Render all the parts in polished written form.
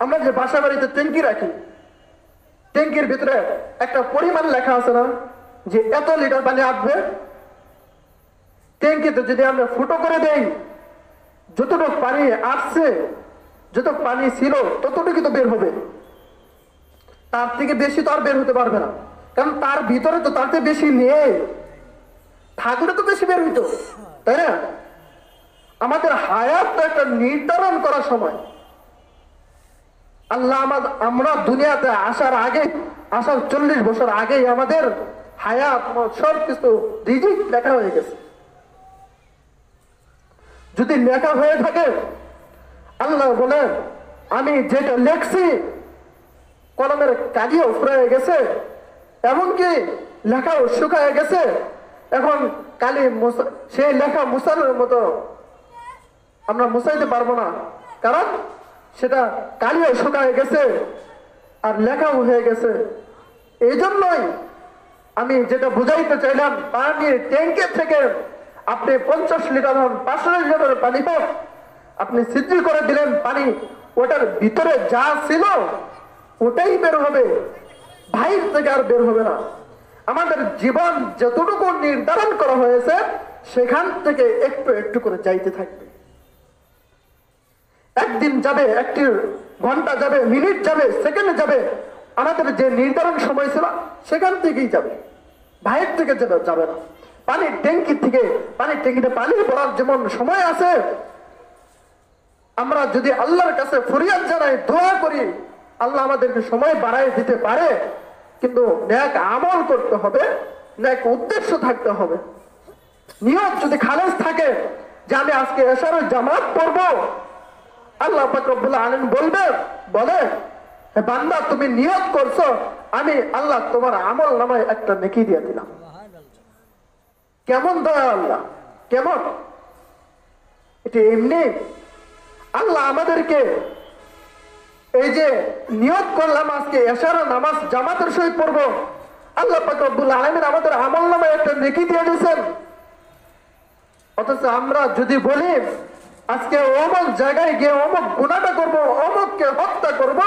আমরা যে বাসা বাড়িতে ট্যাঙ্কি রাখি, ট্যাঙ্কির ভিতরে একটা পরিমাণ লেখা আছে না যে এত লিটার পানি আসবে। ট্যাঙ্কিতে যদি আমরা ফুটো করে দেই, যতটুকু পানি আসছে, যত পানি ছিল ততটুকু তো বের হবে, তার থেকে বেশি তো আর বের হতে পারবে না, কারণ তার ভিতরে তো তার থেকে বেশি নেই, থাকলে তো বেশি বের হইতো, তাই না? আমাদের হায়াত তো একটা নির্ধারণ করার সময়। আল্লাহ আমরা দুনিয়াতে আসার আগে, আসার 40 বছর আগেই আমাদের হায়াত সবকিছু রিজিক লেখা হয়ে গেছে। যদি লেখা হয়ে থাকে, আল্লাহ বলে আমি যেটা লেখছি কলমের কালিও ফুরিয়ে গেছে, এমনকি লেখাও শুকায় গেছে, এখন কালি সেই লেখা মুছানোর মতো আমরা মুছাইতে পারবো না, কারণ সেটা কালিও শুকায় গেছে আর লেখাও হয়ে গেছে। এই জন্যই আমি যেটা বুঝাইতে চাইলাম, পানির ট্যাঙ্কের থেকে আপনি 50 লিটার হন, 500 লিটার পানি হোক, আপনি সিদ্ধি করে দিলেন পানি, ওটার ভিতরে যা ছিল ওটাই বের হবে, বাইর থেকে আর বের হবে না। আমাদের জীবন যতটুকু নির্ধারণ করা হয়েছে সেখান থেকে একটু একটু করে যাইতে থাকবে। একদিন যাবে, একটি ঘন্টা যাবে, মিনিট যাবে, সেকেন্ড যাবে, আমাদের যে নির্ধারণ সময় ছিল সেখান থেকেই যাবে, বাইরের থেকে যাবে না। পানির ট্যাঙ্কি থেকে, পানির ট্যাঙ্কিতে পানি ভরার যেমন সময় আছে, আমরা যদি আল্লাহর কাছে ফরিয়াদ জানাই, দোয়া করি, আল্লাহ আমাদেরকে সময় বাড়াই দিতে পারে, কিন্তু নেক আমল করতে হবে, নেক উদ্দেশ্য থাকতে হবে। নিয়ত যদি খালেস থাকে যে আমি আজকে এশারের জামাত পড়বো, আল্লাহ পাক রব্বুল আলামিন বলে হে বান্দা তুমি নিয়ত করছো, আমি আল্লাহ তোমার আমল নামায় একটা নেকি দিয়ে দিলাম। কেমন দয়া আল্লাহ, কেমন! এটা এমনি আল্লাহ আমাদেরকে এই যে নিয়ত করলাম আজকে এশার নামাজ জামাতের সহিত পড়বো, আল্লাহ পাক রব্বুল আলামিন আমাদের আমল নামায় একটা নেকি দিয়ে দিয়েছেন। অথচ আমরা যদি বলি আজকে অমুক জায়গায় গিয়ে অমুক গুনাহটা করবো, অমুককে হত্যা করব,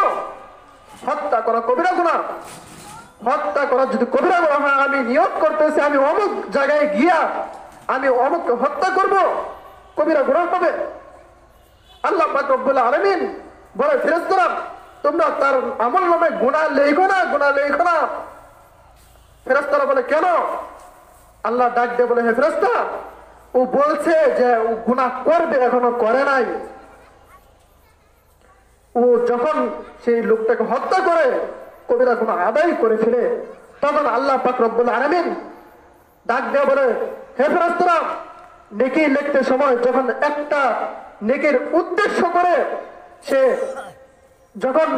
হত্যা করা কবিরা গুনাহ, হত্যা করা যদি কবিরা গুনাহ হয়, আমি নিয়ত করতেছি আমি অমুক জায়গায় গিয়া আমি অমুককে হত্যা করব, কবিরা গুনাহ হবে। আল্লাহ পাক রব্বুল আলামিন বলে ফেরেশতারা তোমরা তার আমল নামে গুনাহ লেখো না, গুনাহ লেখো না। ফেরেশতারা বলে কেন? আল্লাহ ডাক দিয়ে বলে হে ফেরেশতা, ও বলছে যে ও গুনাহ করবে, এখনো করে নাই। ও যখন সেই লোকটাকে হত্যা করে কবিরা গুনাহ আদায় করে ফেলে, তখন আল্লাহ পাক রব্বুল আলামিন ডাক দিয়ে বলে হে ফেরেশতারা, নেকি লিখতে সময় যখন একটা নেকির উদ্দেশ্য করে, সে যখন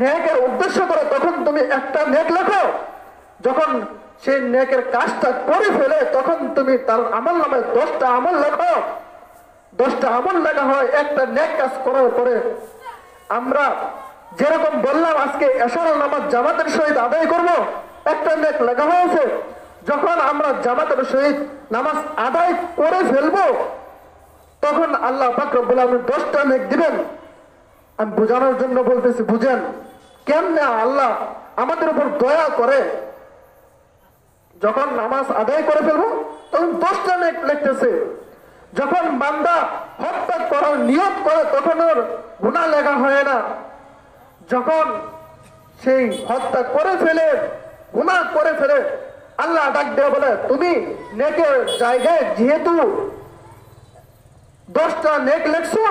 নেকের উদ্দেশ্য করে তখন তুমি একটা নেক লেখো, যখন সেই নেকের কাজটা করে ফেলে তখন তুমি তার আমল নামে 10টা আমল লেখো। 10টা আমল লেখা হয় একটা নেক কাজ করার পরে। আমরা যেরকম বললাম আজকে এশার নামাজ জামাতের সহিত আদায় করব, একটা নেক লেখা হয়েছে। যখন আমরা জামাতের সহিত নামাজ আদায় করে ফেলবো তখন আল্লাহ পাক রব্বুল আলামিন 10টা নেক দিবেন। আমি বোঝানোর জন্য বলতেছি, বুঝেন কেমনে আল্লাহ আমাদের উপর দয়া করে। যখন নামাজ আদায় করে ফেলবো তখন 10টা নেক লিখতেছে। যখন বান্দা হত্যা করার নিয়ত করে তখন ওর গুনাহ লেখা হয় না। যখন সেই হত্যা করে ফেলে, গুনাহ করে ফেলে, আল্লাহ ডাক দিয়ে বলে তুমি নেকের জায়গায় যেহেতু 10টা নেক লেখছো,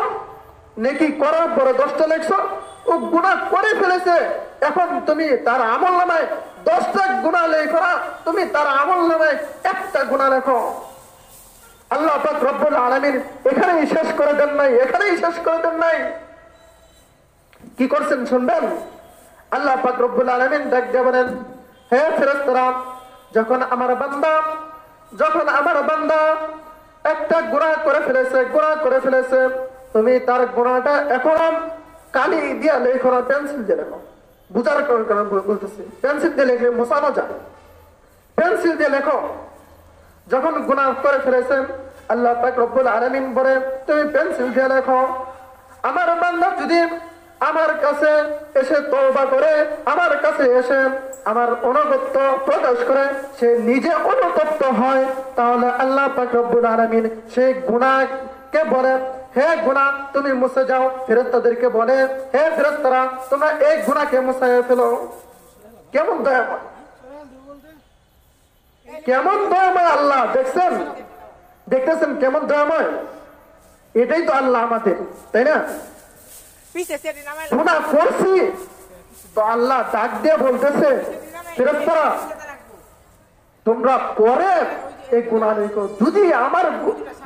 নেকি করার পরে 10টা লেখছো, ও গুনাহ করে ফেলেছে, এখন তুমি তার আমল নামায় 10টা গুনাহ লেখো না, তুমি তার আমল নামায় একটা গুনাহ লেখো। আল্লাহ পাক রব্বুল আলামিন এখানেই শেষ করে দেন নাই, এখানেই শেষ করে দেন নাই। কি করছেন শুনবেন? আল্লাহ পাক রব্বুল আলামিন ডাক দিয়ে বলেন হে ফেরেশতারা, যখন আমার বান্দা একটা গুনাহ করে ফেলেছে, তুমি তার গুনাহটা এখন কালি দিয়ে লেখো না, পেন্সিল দিয়ে লেখো। বুঝার কারণে বলতেছি, পেন্সিল দিয়ে লেখলে মোছানো যায়, পেন্সিল দিয়ে লেখো। যখন গুনাহ করে ফেলেছেন আল্লাহ পাক রব্বুল আলামিন বলে তুমি পেন্সিল দিয়ে লেখো। আমার বান্দা যদি আমার কাছে এসে তওবা করে, আমার কাছে এসে আমার অনুগত্য প্রকাশ করে, সে নিজে অনুতপ্ত হয়, তাহলে আল্লাহ পাক রব্বুল আলামিন সেই গুনাহকে বলে, হে গুনাহ তুমি মুছে যাও। ফেরেশতাদেরকে বলে, হে ফেরেশতারা তোমরা এই গুনাহকে মুছাইয়া ফেলো। কেমন দয়াময়, কেমন দয়াময় আল্লাহ! দেখছেন, দেখতেছেন কেমন দয়াময়? এটাই তো আল্লাহ আমাদের, তাই না? গুনাহ করছি তো আল্লাহ ডাক দিয়ে বলতেছে, ফেরেশতারা তোমরা পরে এই গুনাহ নেই করো। যদি আমার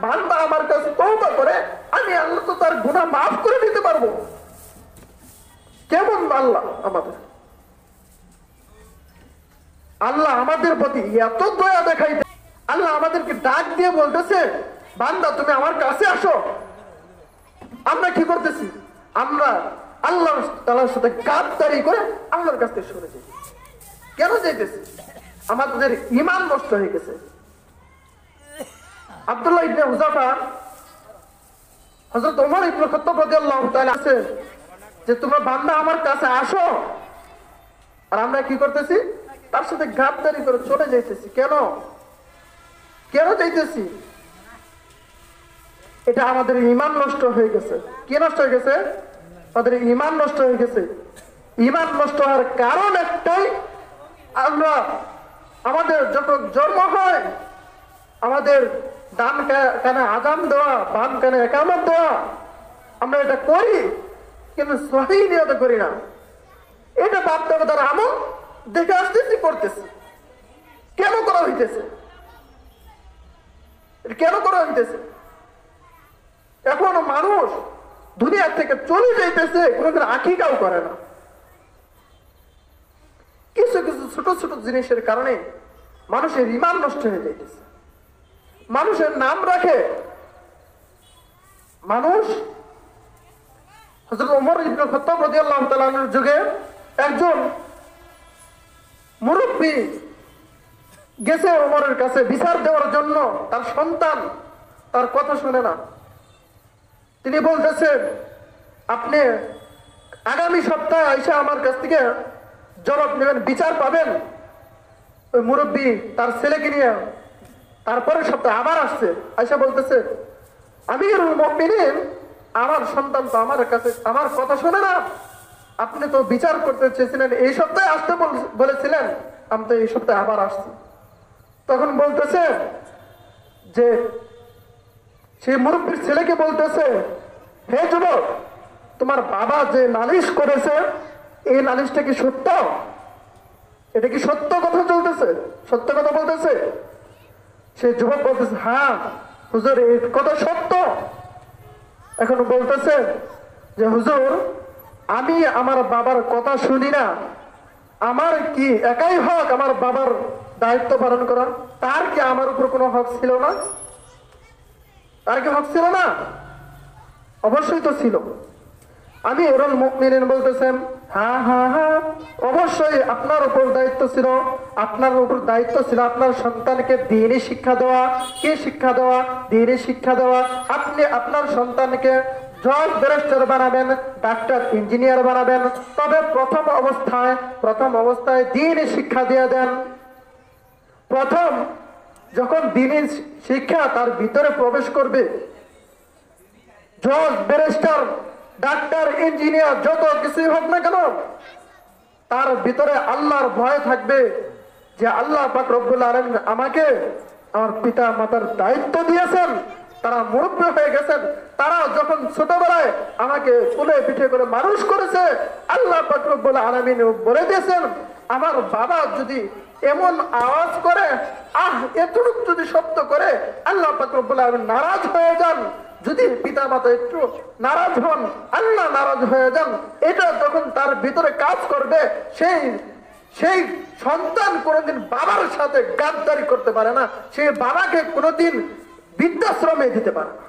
বান্দা আমার কাছে তওবা করে, আমি আল্লাহ তো তার গুনাহ মাফ করে দিতে পারবো। কেমন আল্লাহ আমাদের! আল্লাহ আমাদের প্রতি এত দয়া দেখাইতে, আল্লাহ আমাদেরকে ডাক দিয়ে বলতেছে, বান্দা তুমি আমার কাছে আসো। আমরা কি করতেছি? আমরা আল্লাহ তাআলার সাথে গাদ্দারি করে আল্লাহর কাছ থেকে সরে যাই। কেন যাইতেছি? আমাদের ঈমান নষ্ট হয়ে গেছে। আব্দুল্লাহ ইবনে হুযাফা হযরত ওমর ইবনে খাত্তাব রাদিয়াল্লাহু তাআলা আছে যে তোমরা বান্দা আমার কাছে আসো, আর আমরা কি করতেছি? তার সাথে গাদ্দারি করে চলে যাইতেছি। কেন কেন যাইতেছি? এটা আমাদের ঈমান নষ্ট হয়ে গেছে। কি নষ্ট হয়ে গেছে? আমাদের ঈমান নষ্ট হয়ে গেছে। ঈমান নষ্ট হওয়ার কারণ একটাই, আমরা আমাদের যখন জন্ম হয়, আমাদের ডান কানে আযান দেওয়া, বাম কানে ইকামত দেওয়া, আমরা এটা করি কিন্তু সহিহ নিয়তে করি না। এটা বাধ্যবাধকতার আমল দেখে আসতেছি, করতেছি। কেন করা হইতেছে? কেন করা হইতেছে? এখনো মানুষ দুনিয়া থেকে চলে যাইতেছে, কোনোদিন আকীকাও করে না। কিছু কিছু ছোট ছোট জিনিসের কারণে মানুষের ঈমান নষ্ট হয়ে যাইতেছে। মানুষের নাম রাখে মানুষ। হযরত ওমর ইবনে খাত্তাব রাদিয়াল্লাহু তাআলা আনহুর যুগে একজন মুরব্বী গেছে ওমরের কাছে বিচার দেওয়ার জন্য। তার সন্তান তার কথা শুনে না। তিনি বলতেছেন, আপনি আগামী সপ্তাহে আইসা আমার কাছ থেকে জবাব নেবেন, বিচার পাবেন। ওই মুরব্বী তার ছেলেকে নিয়ে তারপরের সপ্তাহে আবার আসছে, আইসা বলতেছে, আমিরুল মুমিনিন, আমার সন্তান তো আমার কাছে আমার কথা শোনে না। আপনি তো বিচার করতে চেয়েছিলেন, এই সপ্তাহে আসতে বলেছিলেন, আমি তো এই সপ্তাহে আবার আসছি। তখন বলতেছে যে সেই মুরব্বীর ছেলেকে বলতেছে, হে যুবক, তোমার বাবা যে নালিশ করেছে, এই নালিশটা কি সত্য? এটা কি সত্য কথা চলতেছে? সত্য কথা বলতেছে? সেই যুবক বলতেছে, হ্যাঁ হুজুর, এই কথা সত্য। এখন বলতেছে যে হুজুর, আমি আমার বাবার কথা শুনি না, আমার কি একাই হক আমার বাবার দায়িত্ব পালন করার? তার কি আমার উপর কোনো হক ছিল না? তার কি হক ছিল না? অবশ্যই তো ছিল। আমিরুল মুমিনিন বলতেছেন, হ্যাঁ হ্যাঁ হ্যাঁ, অবশ্যই আপনার উপর দায়িত্ব ছিল। আপনার উপর দায়িত্ব ছিল আপনার সন্তানকে দ্বীনি শিক্ষা দেওয়া। কি শিক্ষা দেওয়া? দ্বীনি শিক্ষা দেওয়া। আপনি আপনার সন্তানকে জজ, ব্যারিস্টার বানাবেন, ডাক্তার, ইঞ্জিনিয়ার বানাবেন, তবে প্রথম অবস্থায় দ্বীনি শিক্ষা দিয়ে দেন। প্রথম যখন দ্বীনি শিক্ষা তার ভিতরে প্রবেশ করবে, জজ, ব্যারিস্টার, ডাক্তার, ইঞ্জিনিয়ার যত কিছুই হোক না কেন, তার ভিতরে আল্লাহর ভয় থাকবে যে আল্লাহ পাক রব্বুল আলামিন আমাকে আমার পিতা মাতার দায়িত্ব দিয়েছেন, তারা মুরব্বী হয়ে গেছেন, তারা যখন ছোটবেলায় আমাকে কোলে পিঠে করে মানুষ করেছে, আল্লাহ পাক রব্বুল আলামিন বলে দিয়েছেন, আমার বাবা যদি এমন আওয়াজ করে, এতটুক যদি শব্দ করে, আল্লাহ পাক রব্বুল আলামিন নারাজ হয়ে যান। যদি পিতা মাতা একটু নারাজ হন, আল্লাহ নারাজ হয়ে যান, এটা তখন তার ভিতরে কাজ করবে। সেই সন্তান কোনোদিন বাবার সাথে গাদ্দারি করতে পারে না, সে বাবাকে কোনোদিন বৃদ্ধাশ্রমে দিতে পারে না।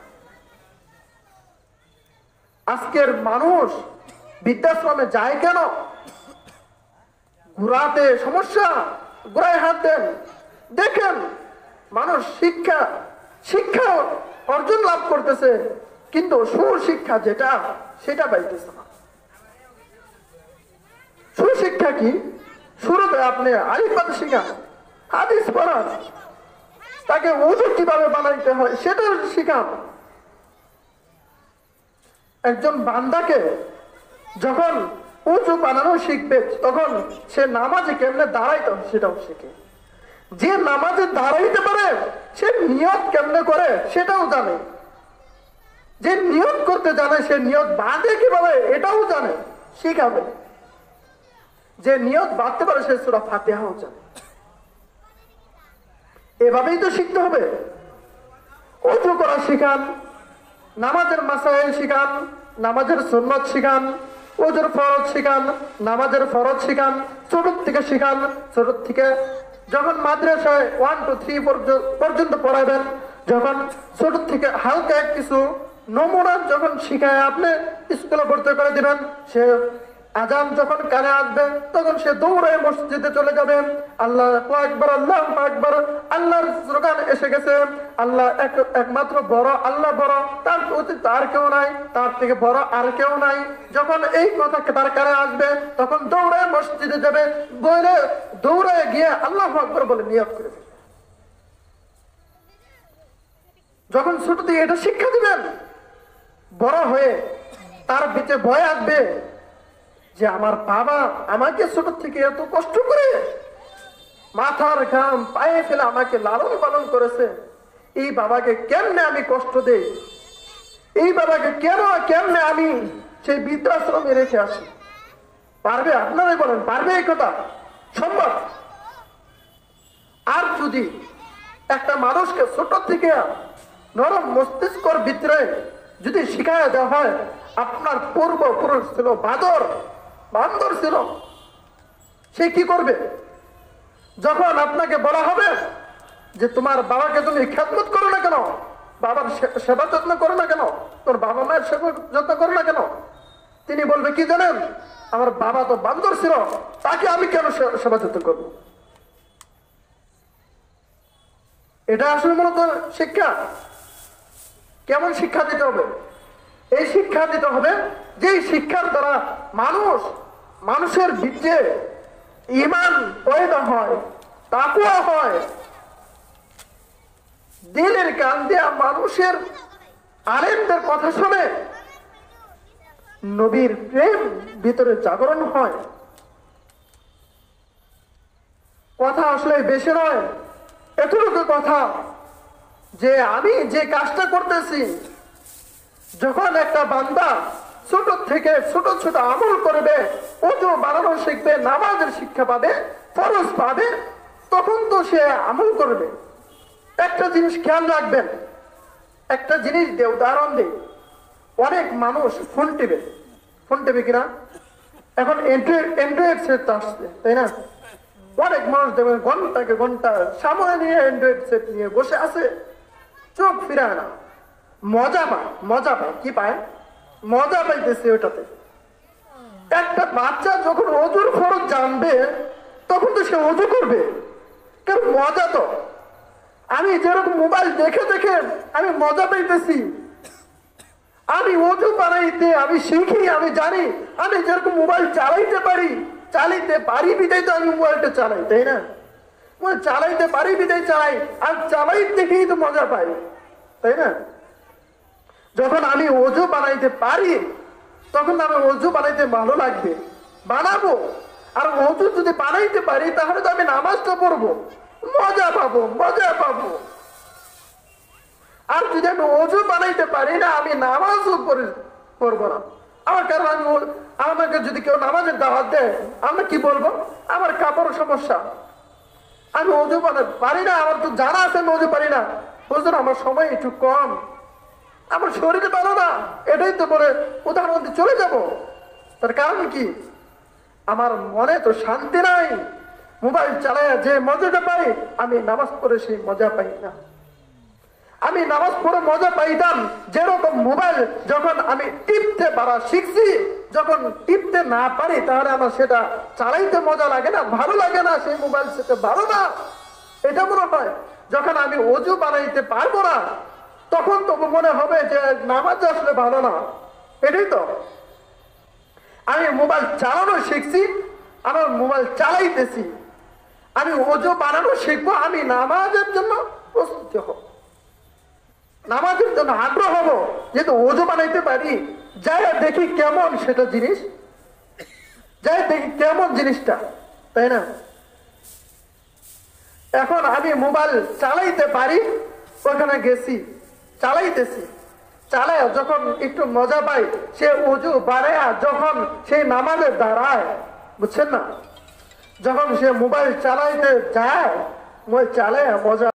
আজকের মানুষ বৃদ্ধাশ্রমে যায় কেন? ঘোরাতে সমস্যা, ঘোরায় হাত দেন। দেখেন মানুষ শিক্ষা অর্জন লাভ করতেছে, কিন্তু সুশিক্ষা যেটা, সেটা পাইতেছে না। শিক্ষা কি? শুরুতে আপনি আলিফ শিখান, হাদিস পড়ান, তাকে ওযু কিভাবে বানাইতে হয় সেটা শিখান। একজন বান্দাকে যখন ওযু বানানো শিখবে তখন সে নামাজে কেমনে দাঁড়াইতে হয় সেটাও শিখে। যে নামাজে দাঁড়াইতে পারে সে নিয়ত কেমনে করে সেটাও জানে। যে নিয়ত করতে জানে সে নিয়ত বাঁধে কিভাবে এটাও জানে, শিখাবে। যে নিয়ত বাঁধতে পারে সে সূরা ফাতিহাও জানে। এভাবেই তো শিখতে হবে। ওযু করা শিখান, নামাজের মাসাইল শিখান, নামাজের সুন্নত শিখান, ওযুর ফরজ শিখান, নামাজের ফরজ শিখান, ছোট থেকে শিখান। ছোট থেকে যখন মাদ্রাসায় 1 to 3 পর্যন্ত পড়াবেন, যখন ছোট থেকে হালকা কিছু নমুনা যখন শিখায় আপনি স্কুলে ভর্তি করে দিবেন, সে আজান যখন কানে আসবে তখন সে দৌড়ে মসজিদে চলে যাবে। আল্লাহু আকবার, আল্লাহু আকবার, আল্লাহর স্লোগান এসে গেছে। আল্লাহ একমাত্র বড়, আল্লাহ বড়, তার অতীত আর কেউ নাই, তার থেকে বড় আর কেউ নাই। যখন এই কথা তার কানে আসবে তখন দৌড়ে মসজিদে যাবে, দৌড়ে গিয়ে আল্লাহু আকবার বলে নিয়ত করে ফেলবে। যখন ছোট থেকে এটা শিক্ষা দিবেন, বড় হয়ে তার ভিতরে ভয় আসবে যে আমার বাবা আমাকে ছোট থেকে এত কষ্ট করে মাথার ঘাম পায়ে ফেলে আমাকে লালন পালন করেছে, এই বাবাকে কেমনে আমি কষ্ট দেই, এই বাবাকে কেমনে আমি সেই বৃদ্ধাশ্রমে রেখে আসি। পারবে? আপনারাই বলেন, পারবে এই কথা? সম্ভব? আর যদি একটা মানুষকে ছোট থেকে নরম মস্তিষ্কর ভিতরে যদি শিখায় দেওয়া হয়, আপনার পূর্বপুরুষ ছিল বান্দর ছিল, সে কি করবে? যখন আপনাকে বলা হবে যে তোমার বাবাকে তুমি খেদমত করো না কেন, বাবার সেবা যত্ন করো না কেন, তোর বাবা মায়ের সেবা যত্ন করো না কেন, তিনি বলবে কি জানেন, আমার বাবা তো বান্দর ছিল, তাকে আমি কেন সেবা যত্ন করবো? এটা আসলে মূলত শিক্ষা। কেমন শিক্ষা দিতে হবে? এই শিক্ষা দিতে হবে যে শিক্ষার দ্বারা মানুষের ভিতরে ঈমান পয়দা হয়, তাকওয়া হয়, দিলের কান দিয়া মানুষের আলেমদের কথা শুনে নবীর প্রেম ভিতরে জাগরণ হয়। কথা আসলে বেশি নয়, এতটুকু কথা যে আমি যে কাজটা করতেছি, যখন একটা বান্দা ছোট থেকে ছোট ছোট আমল করবে, ওযু বানানো শিখবে, নামাজের শিক্ষা পাবে, ফরজ পাবে, তখন তো সে আমল করবে। একটা জিনিস খেয়াল রাখবেন, একটা জিনিস দিয়ে উদাহরণ দিই। অনেক মানুষ ফোন টিপে কিনা, এখন অ্যান্ড্রয়েড সেট আসছে, তাই না? অনেক মানুষ দেখবেন ঘন্টাকে ঘন্টা সামনে নিয়ে অ্যান্ড্রয়েড সেট নিয়ে বসে আছে, চোখ ফিরায় না। মজা পায় কি পায়? মজা পাইতেছে ওটাতে। একটা বাচ্চা যখন ওযুর ফরজ জানবে তখন তো সে ওযু করবে, কারণ মজা তো। আমি যেরকম মোবাইল দেখে দেখে আমি মজা পাইতেছি, আমি ওযু বানাইতে আমি শিখি, আমি জানি, আমি যেরকম মোবাইল চালাইতে পারি বিদায় তো আমি মোবাইলটা চালাই, তাই না? চালাইতে পারি বিদায় চালাই, আর চালাই দেখেই তো মজা পাই, তাই না? যখন আমি ওযু বানাইতে পারি তখন আমি ওযু বানাইতে ভালো লাগবে, বানাবো। আর ওযু যদি বানাইতে পারি তাহলে তো আমি নামাজটা পড়বো, মজা পাবো। আর যদি আমি ওযু বানাইতে পারি না, আমি নামাজও পড়বো না। আমার কারণ আমাকে যদি কেউ নামাজের দাওয়াত দেয়, আমি কি বলবো? আমার কাপড় সমস্যা, আমি ওযু বানাতে পারি না, আমার তো জানা আছে আমি ওযু পারি না, হুজুর আমার সময় একটু কম, আমার শরীরে ভালো না, এটাই তো বলে উদাহরণ দিয়ে চলে যাব। তার কারণ কি? আমার মনে তো শান্তি নাই। মোবাইল চালায় যে মজাটা পাই, আমি নামাজ পড়ে সেই মজা পাই না। আমি নামাজ পড়ে মজা পাইতাম যেরকম মোবাইল যখন আমি টিপতে পারা শিখছি, যখন টিপতে না পারি তাহলে আমার সেটা চালাইতে মজা লাগে না, ভালো লাগে না, সেই মোবাইল সেটা ভালো না। এটা মনে হয় যখন আমি ওযু বানাইতে পারবো না তখন তো মনে হবে যে নামাজ আসলে ভালো না। এটাই তো, আমি মোবাইল চালানো শিখছি, আমার মোবাইল চালাইতেছি, আমি ওযু বানানো শিখবো, আমি নামাজের জন্য প্রস্তুতি হব, নামাজের জন্য আগ্রহ হব, যেহেতু ওযু বানাইতে পারি, যাই দেখি কেমন সেটা জিনিস, যাই দেখি কেমন জিনিসটা, তাই না? এখন আমি মোবাইল চালাইতে পারি, ওখানে গেছি, চালাইতেছি, চালায় যখন একটু মজা পাই, সে ওযু বানায়া যখন সেই নামাজে দাঁড়ায়, বুঝছেন না, যখন সে মোবাইল চালাইতে যায়, মোবাইল চালায় মজা